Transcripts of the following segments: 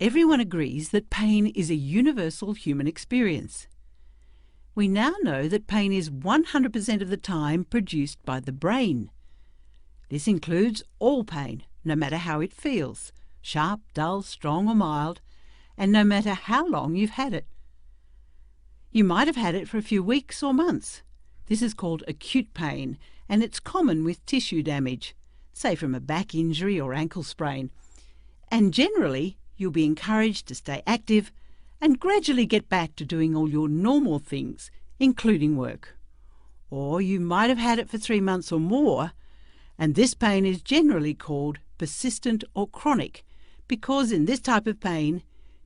Everyone agrees that pain is a universal human experience. We now know that pain is 100% of the time produced by the brain. This includes all pain, no matter how it feels, sharp, dull, strong or mild, and no matter how long you've had it. You might have had it for a few weeks or months. This is called acute pain, and it's common with tissue damage, say from a back injury or ankle sprain. And generally, you'll be encouraged to stay active and gradually get back to doing all your normal things, including work. Or you might have had it for 3 months or more, and this pain is generally called persistent or chronic, because in this type of pain,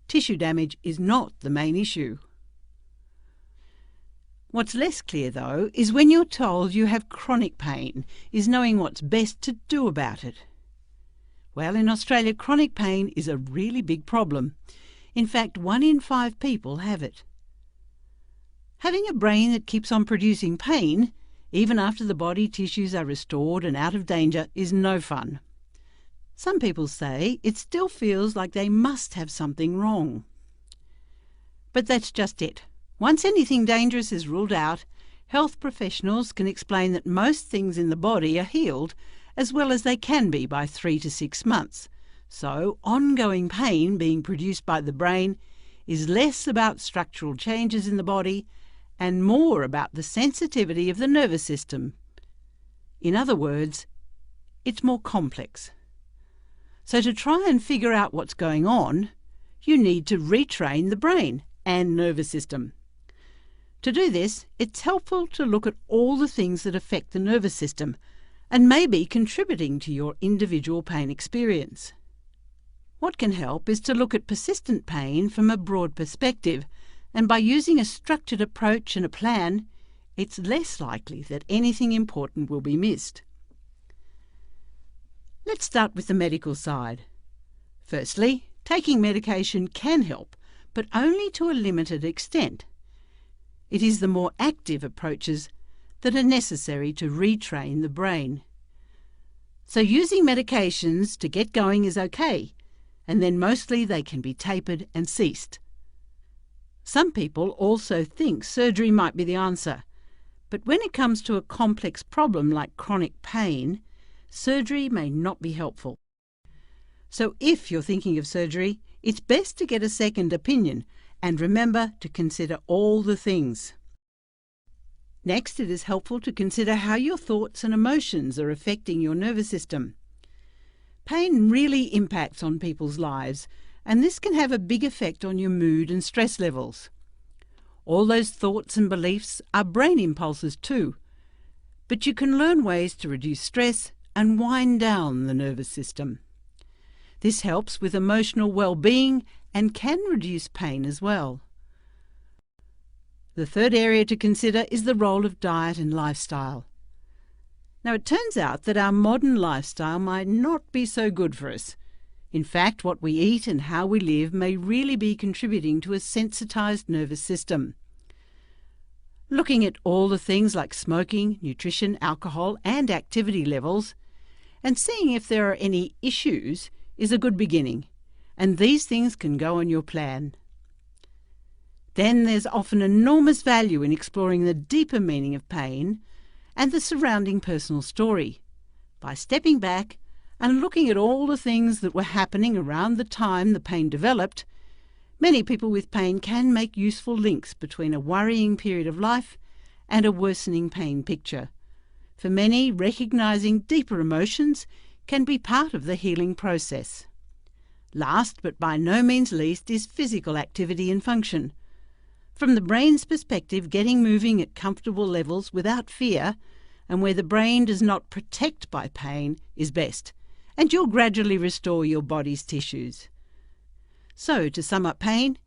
tissue damage is not the main issue. What's less clear, though, is when you're told you have chronic pain, is knowing what's best to do about it. Well, in Australia, chronic pain is a really big problem. In fact, 1 in 5 people have it. Having a brain that keeps on producing pain, even after the body tissues are restored and out of danger, is no fun. Some people say it still feels like they must have something wrong. But that's just it. Once anything dangerous is ruled out, health professionals can explain that most things in the body are healed, as well as they can be by 3 to 6 months. So ongoing pain being produced by the brain is less about structural changes in the body and more about the sensitivity of the nervous system. In other words, it's more complex. So to try and figure out what's going on, you need to retrain the brain and nervous system. To do this, it's helpful to look at all the things that affect the nervous system and may be contributing to your individual pain experience. What can help is to look at persistent pain from a broad perspective, and by using a structured approach and a plan, it's less likely that anything important will be missed. Let's start with the medical side. Firstly, taking medication can help, but only to a limited extent. It is the more active approaches that are necessary to retrain the brain. So using medications to get going is okay, and then mostly they can be tapered and ceased. Some people also think surgery might be the answer, but when it comes to a complex problem like chronic pain, surgery may not be helpful. So if you're thinking of surgery, it's best to get a second opinion and remember to consider all the things. Next, it is helpful to consider how your thoughts and emotions are affecting your nervous system. Pain really impacts on people's lives, and this can have a big effect on your mood and stress levels. All those thoughts and beliefs are brain impulses too, but you can learn ways to reduce stress and wind down the nervous system. This helps with emotional well-being and can reduce pain as well. The third area to consider is the role of diet and lifestyle. Now, it turns out that our modern lifestyle might not be so good for us. In fact, what we eat and how we live may really be contributing to a sensitized nervous system. Looking at all the things like smoking, nutrition, alcohol, and activity levels, and seeing if there are any issues is a good beginning, and these things can go on your plan. Then there's often enormous value in exploring the deeper meaning of pain and the surrounding personal story. By stepping back and looking at all the things that were happening around the time the pain developed, many people with pain can make useful links between a worrying period of life and a worsening pain picture. For many, recognizing deeper emotions can be part of the healing process. Last, but by no means least, is physical activity and function. From the brain's perspective, getting moving at comfortable levels without fear, and where the brain does not protect by pain, is best, and you'll gradually restore your body's tissues. So, to sum up pain,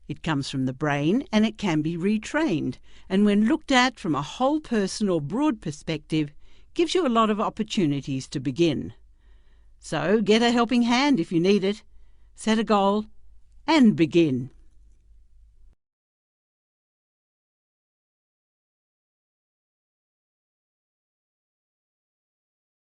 it comes from the brain and it can be retrained, and when looked at from a whole person or broad perspective, gives you a lot of opportunities to begin. So get a helping hand if you need it, set a goal, and begin.